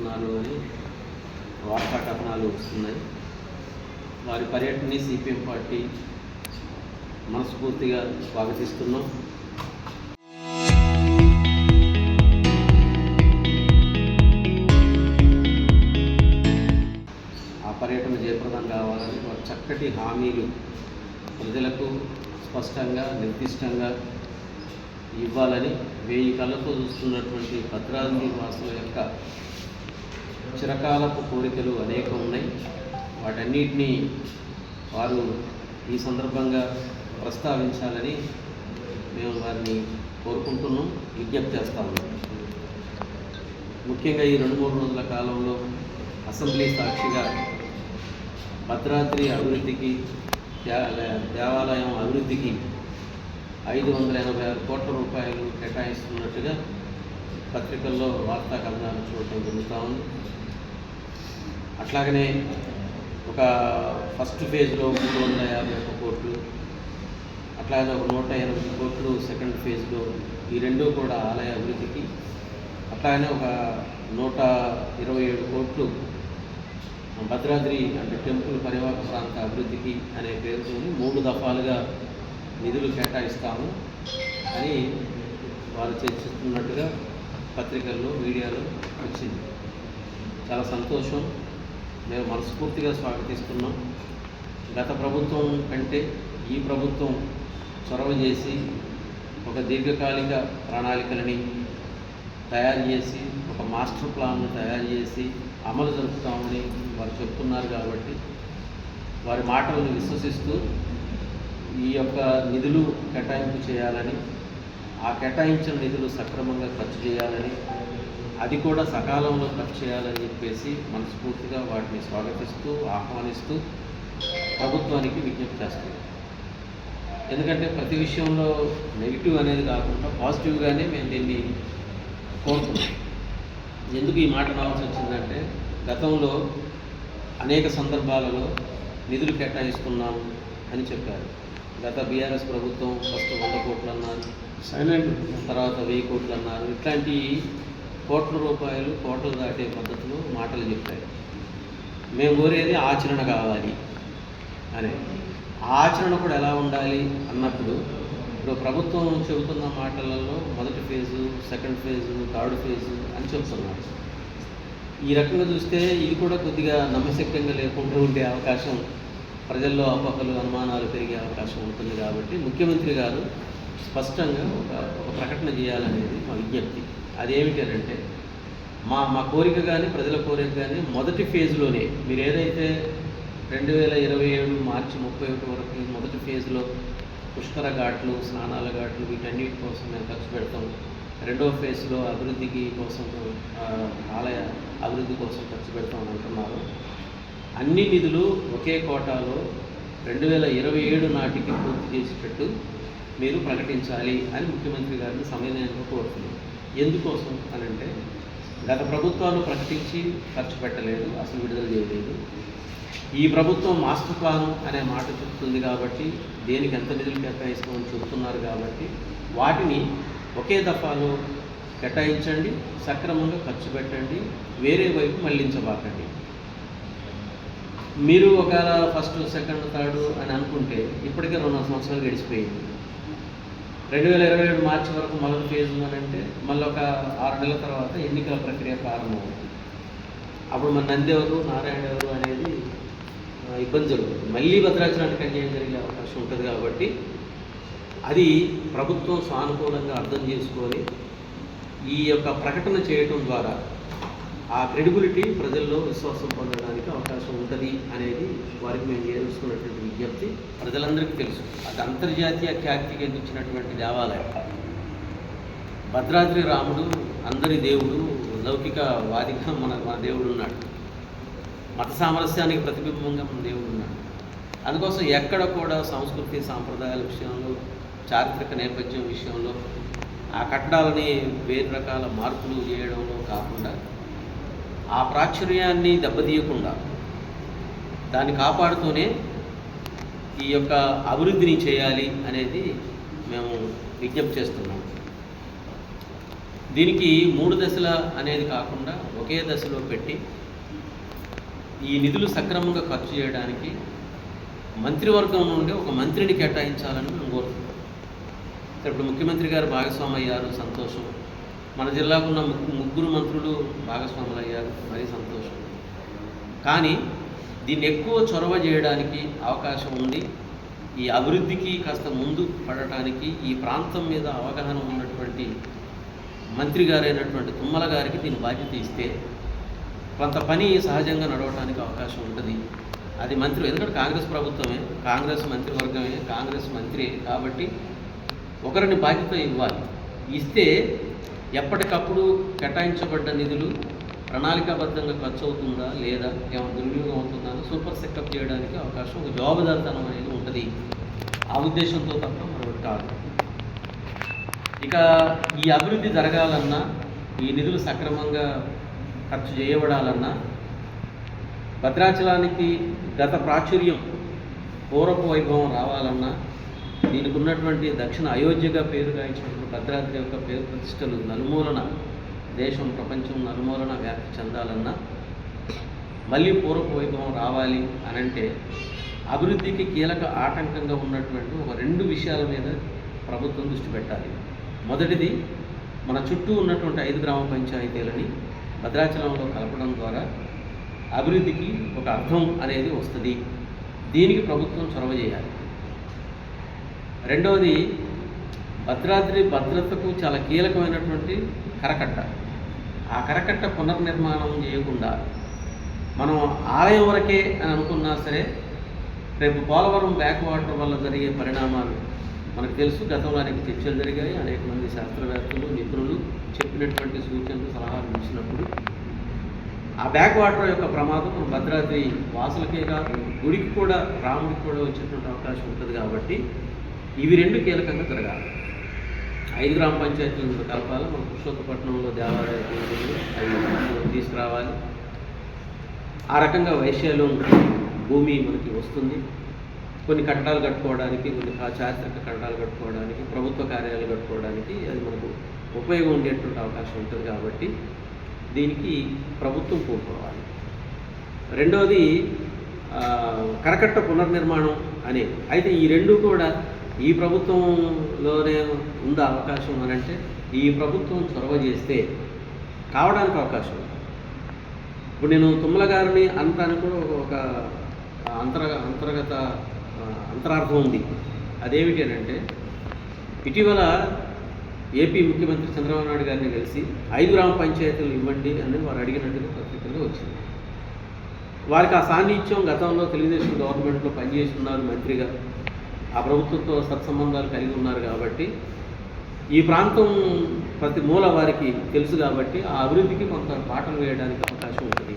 వస్తున్నారు అని వార్తా కథనాలు వస్తున్నాయి. వారి పర్యటనని సిపిఎం పార్టీ మనస్ఫూర్తిగా స్వాగతిస్తున్నాం. ఆ పర్యటన జయప్రదం కావాలని వారు చక్కటి హామీలు ప్రజలకు స్పష్టంగా నిర్దిష్టంగా ఇవ్వాలని 1000 కళ్ళతో చూస్తున్నటువంటి భద్రాద్రి వాసుల యొక్క చిరకాలపు కోరికలు అనేకం ఉన్నాయి. వాటన్నిటినీ వారు ఈ సందర్భంగా ప్రస్తావించాలని మేము వారిని కోరుకుంటున్నాం, విజ్ఞప్తి చేస్తా ఉన్నాం. ముఖ్యంగా ఈ 2-3 రోజుల కాలంలో అసెంబ్లీ సాక్షిగా భద్రాద్రి అభివృద్ధికి, దేవాలయం అభివృద్ధికి 586 కోట్ల రూపాయలు కేటాయిస్తున్నట్టుగా పత్రికల్లో వార్తా కథనాలు చూడటం జరుగుతూ ఉంది. అట్లాగనే ఒక ఫస్ట్ ఫేజ్లో 351 కోట్లు, అట్లాగే ఒక 180 కోట్లు సెకండ్ ఫేజ్లో, ఈ రెండూ కూడా ఆలయ అభివృద్ధికి, అట్లాగనే ఒక 127 కోట్లు భద్రాద్రి అంటే టెంపుల్ పరివాహక ప్రాంత అభివృద్ధికి అనే పేరుతో 3 దఫాలుగా నిధులు కేటాయిస్తాము అని వారు చర్చిస్తున్నట్టుగా పత్రికల్లో, మీడియాలో వచ్చింది. చాలా సంతోషం, మేము మనస్ఫూర్తిగా స్వాగతిస్తున్నాం. గత ప్రభుత్వం కంటే ఈ ప్రభుత్వం చొరవ చేసి ఒక దీర్ఘకాలిక ప్రణాళికలని తయారు చేసి, ఒక మాస్టర్ ప్లాన్ను తయారు చేసి అమలు జరుపుతామని వారు చెప్తున్నారు. కాబట్టి వారి మాటలను విశ్వసిస్తూ ఈ యొక్క నిధులు కేటాయింపు చేయాలని, ఆ కేటాయించిన నిధులు సక్రమంగా ఖర్చు చేయాలని, అది కూడా సకాలంలో ఖర్చు చేయాలని చెప్పేసి మనస్ఫూర్తిగా వాటిని స్వాగతిస్తూ ఆహ్వానిస్తూ ప్రభుత్వానికి విజ్ఞప్తి చేస్తాం. ఎందుకంటే ప్రతి విషయంలో నెగిటివ్ అనేది కాకుండా పాజిటివ్గానే మేము దీన్ని కోరుతున్నాం. ఎందుకు ఈ మాట రావాల్సి వచ్చిందంటే, గతంలో అనేక సందర్భాలలో నిధులు కేటాయిస్తున్నాము అని చెప్పారు. గత బీఆర్ఎస్ ప్రభుత్వం ఫస్ట్ 100 కోట్లు అన్నారు, తర్వాత 1000 కోట్లు అన్నారు. ఇట్లాంటి కోట్ల రూపాయలు కోట్లు దాటే పద్ధతిలో మాటలు చెప్పారు. మేము కోరేది ఆచరణ కావాలి అనే. ఆచరణ కూడా ఎలా ఉండాలి అన్నప్పుడు, ఇప్పుడు ప్రభుత్వం చెబుతున్న మాటలలో మొదటి phase, second phase, third phase అని చెప్తున్నారు. ఈ రకంగా చూస్తే ఇది కూడా కొద్దిగా నమ్మశక్యంగా లేకుండా ఉండే అవకాశం, ప్రజల్లో అపోహలు, అనుమానాలు పెరిగే అవకాశం ఉంటుంది. కాబట్టి ముఖ్యమంత్రి గారు స్పష్టంగా ఒక ప్రకటన చేయాలనేది మా విజ్ఞప్తి. అదేమిటి అంటే, మా కోరిక కానీ ప్రజల కోరిక కానీ మొదటి ఫేజ్లోనే మీరు ఏదైతే 2027 మార్చి 31 వరకు మొదటి ఫేజ్లో పుష్కర ఘాట్లు, స్నానాల ఘాట్లు, వీటన్నిటి కోసం మేము ఖర్చు పెడతాం. రెండవ ఫేజ్లో అభివృద్ధికి కోసం, ఆలయ అభివృద్ధి కోసం ఖర్చు పెడతామని అంటున్నారు. అన్ని నిధులు ఒకే కోటాలో 2027 నాటికి పూర్తి చేసేటట్టు మీరు ప్రకటించాలి అని ముఖ్యమంత్రి గారిని సమన్వయంగా కోరుతున్నాం. ఎందుకోసం అని అంటే, గత ప్రభుత్వాలు ప్రకటించి ఖర్చు పెట్టలేదు, అసలు విడుదల చేయలేదు. ఈ ప్రభుత్వం మాస్టర్ ప్లాన్ అనే మాట చెప్తుంది కాబట్టి, దేనికి ఎంత నిధులు కేటాయిస్తామని చెప్తున్నారు కాబట్టి, వాటిని ఒకే దఫాలో కేటాయించండి, సక్రమంగా ఖర్చు పెట్టండి, వేరే వైపు మళ్లించబాకండి. మీరు ఒకవేళ ఫస్ట్, సెకండ్, థర్డ్ అని అనుకుంటే ఇప్పటికే 2 సంవత్సరాలు గడిచిపోయింది. 2027 మార్చి వరకు మొదటి ఫేజ్ అని అంటే మళ్ళీ ఒక 6 నెలల తర్వాత ఎన్నికల ప్రక్రియ ప్రారంభమవుతుంది. అప్పుడు మన నంది ఎవరు, నారాయణ ఎవరు అనేది ఇబ్బంది జరుగుతుంది. మళ్ళీ భద్రాచలానికి అన్యాయం జరిగే అవకాశం ఉంటుంది. కాబట్టి అది ప్రభుత్వం సానుకూలంగా అర్థం చేసుకొని ఈ యొక్క ప్రకటన చేయటం ద్వారా ఆ క్రెడిబిలిటీ ప్రజల్లో విశ్వాసం పొందడానికి అవకాశం ఉంటుంది అనేది వారికి మేము చేరుస్తున్నటువంటి విజ్ఞప్తి. ప్రజలందరికీ తెలుసు, అది అంతర్జాతీయ ఖ్యాతికి ఎదించినటువంటి దేవాలయం. భద్రాద్రి రాముడు అందరి దేవుడు, లౌకికవాదిగా మన దేవుడు ఉన్నాడు. మత సామరస్యానికి ప్రతిబింబంగా మన దేవుడు ఉన్నాడు. అందుకోసం ఎక్కడ కూడా సంస్కృతి సాంప్రదాయాల విషయంలో, చారిత్రక నేపథ్యం విషయంలో ఆ కట్టడాలని వేరు రకాల మార్పులు చేయడంలో కాకుండా, ఆ ప్రాచుర్యాన్ని దెబ్బతీయకుండా దాన్ని కాపాడుతూనే ఈ యొక్క అభివృద్ధిని చేయాలి అనేది మేము విజ్ఞప్తి చేస్తున్నాం. దీనికి 3 దశల అనేది కాకుండా ఒకే దశలో పెట్టి ఈ నిధులు సక్రమంగా ఖర్చు చేయడానికి మంత్రివర్గం నుండి ఒక మంత్రిని కేటాయించాలని మేము కోరుతున్నాం. ఇప్పుడు ముఖ్యమంత్రి గారు భాగస్వామి అయ్యారు, సంతోషం. మన జిల్లాకున్న 3 మంత్రులు భాగస్వాములు అయ్యారు, మరీ సంతోషం. కానీ దీన్ని ఎక్కువ చొరవ చేయడానికి అవకాశం ఉంది. ఈ అభివృద్ధికి కాస్త ముందు పడటానికి ఈ ప్రాంతం మీద అవగాహన ఉన్నటువంటి మంత్రి గారైనటువంటి తుమ్మల గారికి దీని బాధ్యత ఇస్తే కొంత పని సహజంగా నడవడానికి అవకాశం ఉంటుంది. అది మంత్రి, ఎందుకంటే కాంగ్రెస్ ప్రభుత్వమే, కాంగ్రెస్ మంత్రివర్గమే, కాంగ్రెస్ మంత్రి కాబట్టి ఒకరిని బాధ్యత ఇవ్వాలి. ఇస్తే ఎప్పటికప్పుడు కేటాయించబడ్డ నిధులు ప్రణాళికాబద్ధంగా ఖర్చు అవుతుందా లేదా, ఏమైనా దుర్వినియోగం అవుతుందా అని సూపర్ సెక్అప్ చేయడానికి అవకాశం, ఒక జవాబుదారితనం అనేది ఉంటుంది. ఆ ఉద్దేశంతో తప్ప మరొకటి కాదు. ఇక ఈ అభివృద్ధి జరగాలన్నా, ఈ నిధులు సక్రమంగా ఖర్చు చేయబడాలన్నా, భద్రాచలానికి గత ప్రాచుర్యం, పూర్వపు వైభవం రావాలన్నా, దీనికి ఉన్నటువంటి దక్షిణ అయోధ్యగా పేరుగాయించినటువంటి భద్రాద్రి యొక్క పేరు ప్రతిష్టలు నలుమూలన, దేశం ప్రపంచం నలుమూలన వ్యాప్తి చెందాలన్నా, మళ్ళీ పూర్వపు వైభవం రావాలి అనంటే అభివృద్ధికి కీలక ఆటంకంగా ఉన్నటువంటి ఒక 2 విషయాల మీద ప్రభుత్వం దృష్టి పెట్టాలి. మొదటిది, మన చుట్టూ ఉన్నటువంటి 5 గ్రామ పంచాయతీలని భద్రాచలంలో కలపడం ద్వారా అభివృద్ధికి ఒక అర్థం అనేది వస్తుంది. దీనికి ప్రభుత్వం చొరవ చేయాలి. రెండవది, భద్రాద్రి భద్రతకు చాలా కీలకమైనటువంటి కరకట్ట. ఆ కరకట్ట పునర్నిర్మాణం చేయకుండా మనం ఆలయం వరకే అని అనుకున్నా సరే, రేపు పోలవరం బ్యాక్ వాటర్ వల్ల జరిగే పరిణామాలు మనకు తెలుసు. గతంలో అనేక చర్చలు జరిగాయి. అనేక మంది శాస్త్రవేత్తలు, నిపుణులు చెప్పినటువంటి సూచనలు, సలహాలు ఇచ్చినప్పుడు ఆ బ్యాక్ వాటర్ యొక్క ప్రమాదం మన భద్రాద్రి వాసులకే కాదు, గుడికి కూడా, రాముడికి కూడా వచ్చేటువంటి అవకాశం ఉంటుంది. కాబట్టి ఇవి 2 కీలకంగా జరగాలి. 5 గ్రామ పంచాయతీలను కలపాలి. మన పురుషోత్తపట్నంలో దేవాలయ అవి తీసుకురావాలి. ఆ రకంగా వైశాల్యం భూమి మనకి వస్తుంది. కొన్ని కట్టడాలు కట్టుకోవడానికి, కొన్ని చారిత్రక కట్టడాలు కట్టుకోవడానికి, ప్రభుత్వ కార్యాలయాలు కట్టుకోవడానికి అది మనకు ఉపయోగం ఉండేటువంటి అవకాశం ఉంటుంది. కాబట్టి దీనికి ప్రభుత్వం పూనుకోవాలి. రెండవది, కరకట్ట పునర్నిర్మాణం అనేది. అయితే ఈ 2 కూడా ఈ ప్రభుత్వంలోనే ఉందా అవకాశం అని అంటే, ఈ ప్రభుత్వం చొరవ చేస్తే కావడానికి అవకాశం ఉంది. ఇప్పుడు నేను తుమ్మల గారిని అనటానికి కూడా ఒక అంతరార్థం ఉంది. అదేమిటి అని అంటే, ఇటీవల ఏపీ ముఖ్యమంత్రి చంద్రబాబు నాయుడు గారిని కలిసి 5 గ్రామ పంచాయతీలు ఇవ్వండి అని వారు అడిగినట్టుగా పత్రికల్లో వచ్చింది. వారికి ఆ సాన్నిధ్యం, గతంలో తెలుగుదేశం గవర్నమెంట్లో పనిచేస్తున్నారు మంత్రిగా, ఆ ప్రభుత్వంతో సత్సంబంధాలు కలిగి ఉన్నారు. కాబట్టి ఈ ప్రాంతం ప్రతి మూల వారికి తెలుసు. కాబట్టి ఆ అభివృద్ధికి కొంత పాటలు వేయడానికి అవకాశం ఉంటుంది.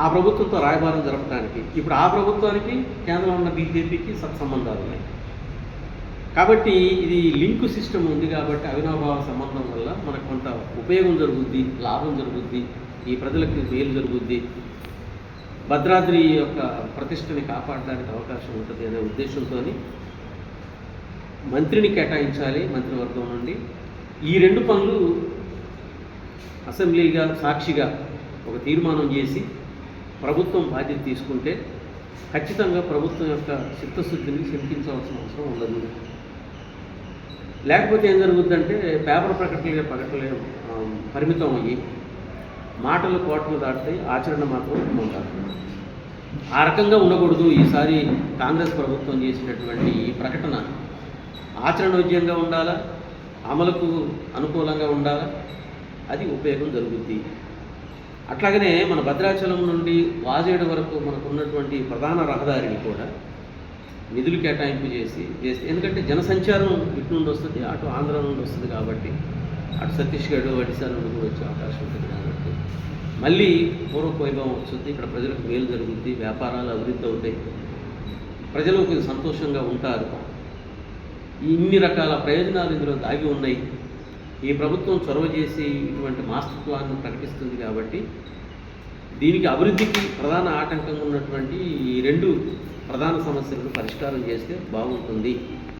ఆ ప్రభుత్వంతో రాయబారం జరపడానికి ఇప్పుడు ఆ ప్రభుత్వానికి కేంద్రంలో ఉన్న బీజేపీకి సత్సంబంధాలు ఉన్నాయి. కాబట్టి ఇది లింక్ సిస్టమ్ ఉంది. కాబట్టి అవినాభావ సంబంధం వల్ల మనకు కొంత ఉపయోగం జరుగుద్ది, లాభం జరుగుద్ది, ఈ ప్రజలకు మేలు జరుగుద్ది, భద్రాద్రి యొక్క ప్రతిష్టని కాపాడడానికి అవకాశం ఉంటుంది అనే ఉద్దేశంతో మంత్రిని కేటాయించాలి మంత్రివర్గం నుండి. ఈ 2 పనులు అసెంబ్లీగా సాక్షిగా ఒక తీర్మానం చేసి ప్రభుత్వం బాధ్యత తీసుకుంటే ఖచ్చితంగా ప్రభుత్వం యొక్క చిత్తశుద్ధిని శంకించవలసిన అవసరం ఉండదు. లేకపోతే ఏం జరుగుద్దంటే, పేపర్ ప్రకటనలే పరిమితం అయ్యి మాటలు కోటలు దాటుతాయి, ఆచరణ మాత్రం ఉంటారు. ఆ రకంగా ఉండకూడదు. ఈసారి కాంగ్రెస్ ప్రభుత్వం చేసినటువంటి ఈ ప్రకటన ఆచరణోజ్యంగా ఉండాలా, అమలుకు అనుకూలంగా ఉండాలా, అది ఉపయోగం జరుగుద్ది. అట్లాగనే మన భద్రాచలం నుండి వాజేడు వరకు మనకు ఉన్నటువంటి ప్రధాన రహదారిని కూడా నిధులు కేటాయింపు చేస్తే, ఎందుకంటే జనసంచారం ఇటు నుండి వస్తుంది, అటు ఆంధ్ర నుండి వస్తుంది. కాబట్టి అటు ఛత్తీస్గఢ్, ఒడిశా నుండి కూడా వచ్చే అవకాశం ఉంటుంది. కాబట్టి మళ్ళీ పూర్వపు వైభవం వస్తుంది. ఇక్కడ ప్రజలకు మేలు జరుగుద్ది, వ్యాపారాలు అభివృద్ధి అవుతాయి, ప్రజలు కొంచెం సంతోషంగా ఉంటారు. ఇన్ని రకాల ప్రయోజనాలు ఇందులో దాగి ఉన్నాయి. ఈ ప్రభుత్వం చొరవ చేసి ఇటువంటి మాస్టర్ ప్లాన్ను ప్రకటిస్తుంది. కాబట్టి దీనికి అభివృద్ధికి ప్రధాన ఆటంకంగా ఉన్నటువంటి ఈ 2 ప్రధాన సమస్యలను పరిష్కారం చేస్తే బాగుంటుంది.